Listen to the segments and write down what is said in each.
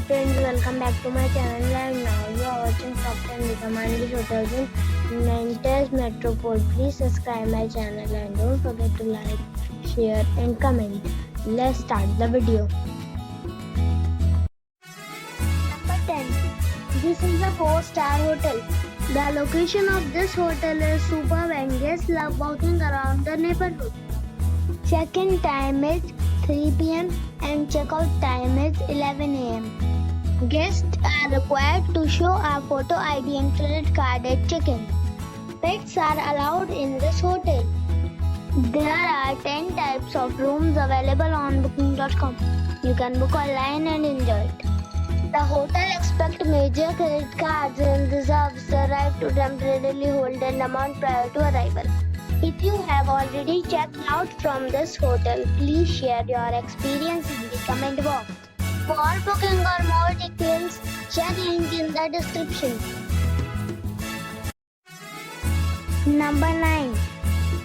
friends, welcome back to my channel, and now you are watching top 10 recommended hotels in Nantes Metropole. Please subscribe my channel and don't forget to like, share and comment. Let's start the video. Number 10. This is a 4-star hotel. The location of this hotel is superb and guests love walking around the neighborhood. Check-in time is 3 p.m. and check-out time is 11 a.m. Guests are required to show a photo ID and credit card at check-in. Pets are allowed in this hotel. There are 10 types of rooms available on booking.com. You can book online and enjoy it. The hotel expects major credit cards and reserves the right to temporarily hold an amount prior to arrival. If you have already checked out from this hotel, please share your experience in the comment box. For booking or more details, check link in the description. Number 9.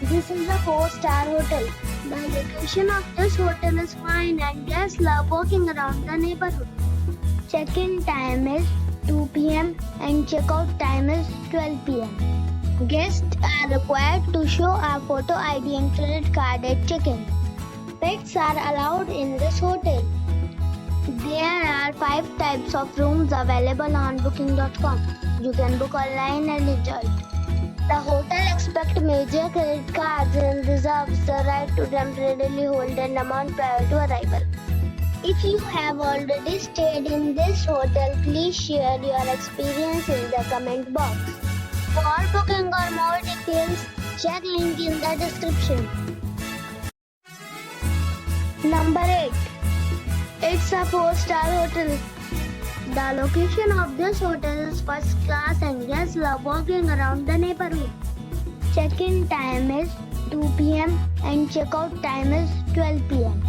This is a 4-star hotel. The location of this hotel is fine and guests love walking around the neighborhood. Check-in time is 2 p.m. and check-out time is 12 p.m. Guests are required to show a photo ID and credit card at check-in. Pets are allowed in this hotel. There are 5 types of rooms available on booking.com. You can book online and enjoy it. The hotel expects major credit cards and reserves the right to temporarily hold an amount prior to arrival. If you have already stayed in this hotel, please share your experience in the comment box. For booking or more details, check link in the description. Number 8. It's a 4-star hotel. The location of this hotel is first class and guests love walking around the neighborhood. Check-in time is 2 p.m. and check-out time is 12 p.m.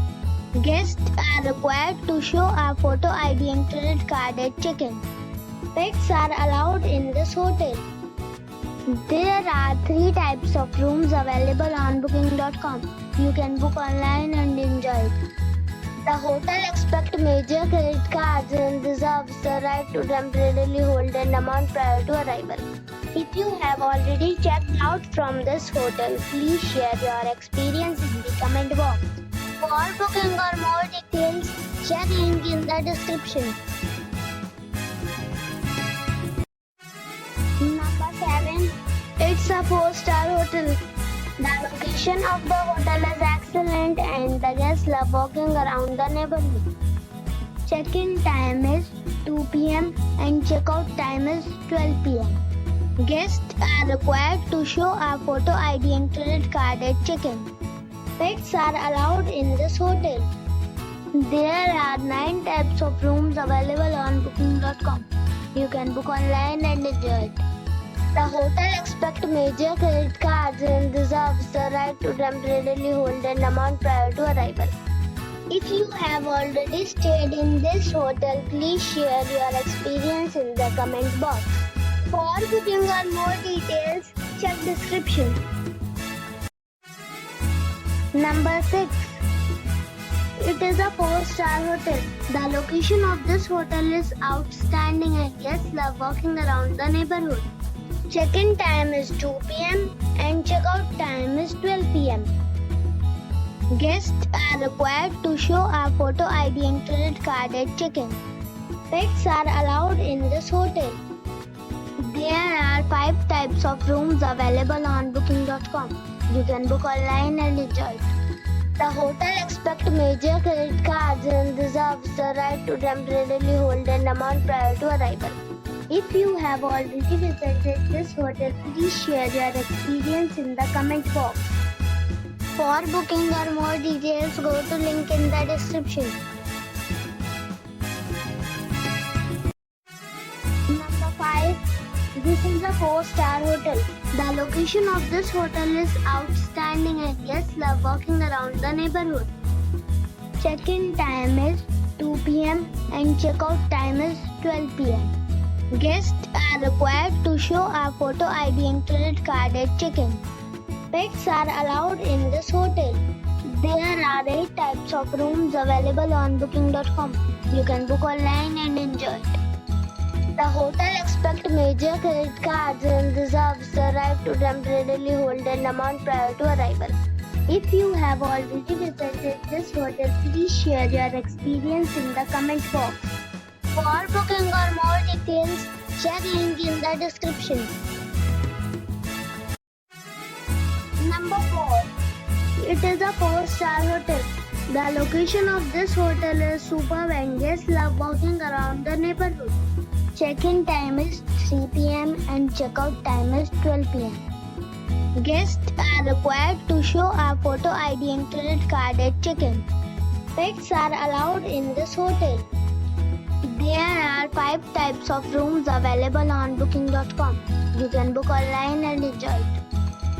Guests are required to show a photo ID and credit card at check-in. Pets are allowed in this hotel. There are 3 types of rooms available on booking.com. You can book online and enjoy it. The hotel expects major credit cards and reserves the right to temporarily hold an amount prior to arrival. If you have already checked out from this hotel, please share your experience in the comment box. For booking or more details, check link in the description. Number 7. It's a 4-star hotel. The location of the hotel is excellent and the guests love walking around the neighborhood. Check-in time is 2 p.m. and check-out time is 12 p.m. Guests are required to show a photo ID and credit card at check-in. Pets are allowed in this hotel. There are 9 types of rooms available on booking.com. You can book online and enjoy it. The hotel expects major credit cards and reserves the right to temporarily hold an amount prior to arrival. If you have already stayed in this hotel, please share your experience in the comment box. For booking or more details, check description. Number 6. It is a 4-star hotel. The location of this hotel is outstanding and guests love walking around the neighborhood. Check-in time is 2 p.m. and check-out time is 12 p.m. Guests are required to show a photo ID and credit card at check-in. Pets are allowed in this hotel. There are 5 types of rooms available on booking.com. You can book online and enjoy it. The hotel expects major credit cards and reserves the right to temporarily hold an amount prior to arrival. If you have already visited this hotel, please share your experience in the comment box. For booking or more details, go to link in the description. Number 5. This is a 4-star hotel. The location of this hotel is outstanding and guests love walking around the neighborhood. Check-in time is 2 p.m. and check-out time is 12 p.m. Guests are required to show a photo ID and credit card at check-in. Pets are allowed in this hotel. There are 8 types of rooms available on booking.com. You can book online and enjoy it. The hotel expects major credit cards and reserves the right to temporarily hold an amount prior to arrival. If you have already visited this hotel, please share your experience in the comment box. For booking or more details, check link in the description. Number 4. It is a 4-star hotel. The location of this hotel is superb and guests love walking around the neighborhood. Check-in time is 3 p.m. and check-out time is 12 p.m. Guests are required to show a photo ID and credit card at check-in. Pets are allowed in this hotel. There are 5 types of rooms available on booking.com. You can book online and enjoy it.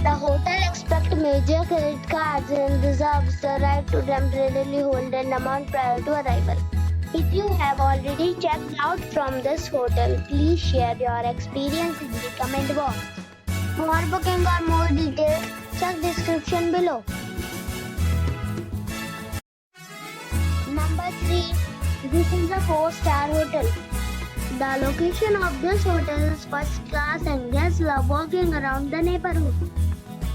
The hotel expects major credit cards and reserves the right to temporarily hold an amount prior to arrival. If you have already checked out from this hotel, please share your experience in the comment box. For booking or more details, check description below. Number 3. This is a 4-star hotel. The location of this hotel is first class and guests love walking around the neighborhood.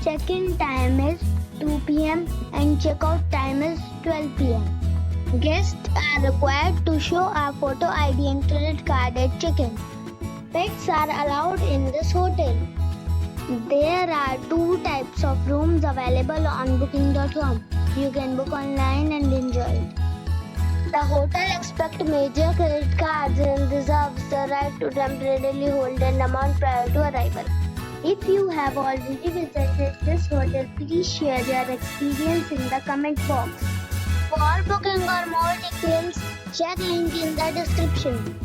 Check-in time is 2 p.m. and check-out time is 12 p.m. Guests are required to show a photo ID and credit card at check-in. Pets are allowed in this hotel. There are 2 types of rooms available on booking.com. You can book online and enjoy it. The hotel expects major credit cards and reserves the right to temporarily hold an amount prior to arrival. If you have already visited this hotel, please share your experience in the comment box. For booking or more details, check link in the description.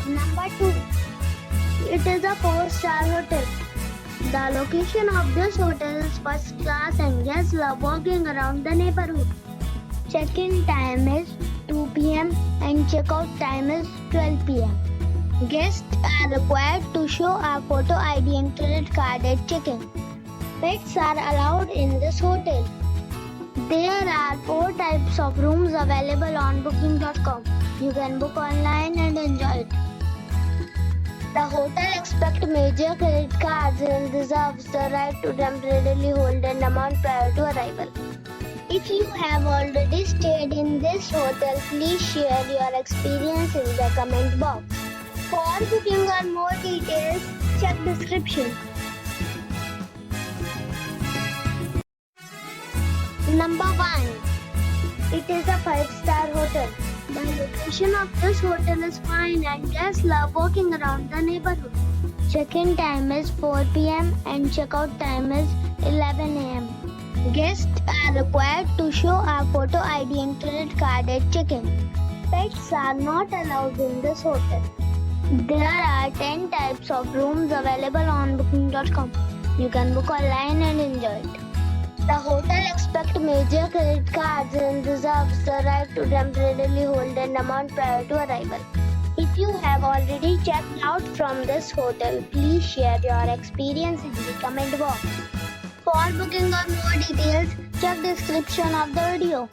Number 2. It is a 4-star hotel. The location of this hotel is first class and guests love walking around the neighborhood. Check-in time is 2 p.m. and check-out time is 12 p.m. Guests are required to show a photo ID and credit card at check-in. Pets are allowed in this hotel. There are 4 types of rooms available on booking.com. You can book online and enjoy it. The hotel expects major credit cards and reserves the right to temporarily hold an amount prior to arrival. If you have already stayed in this hotel, please share your experience in the comment box. For booking or more details, check description. Number 1. It is a 5-star hotel. The location of this hotel is fine and guests love walking around the neighborhood. Check-in time is 4 p.m. and check-out time is 11 a.m. Guests are required to show a photo ID and credit card at check-in. Pets are not allowed in this hotel. There are 10 types of rooms available on booking.com. You can book online and enjoy it. The hotel expects major credit cards and reserves the right to temporarily hold an amount prior to arrival. If you have already checked out from this hotel, please share your experience in the comment box. For booking or more details, check description of the video.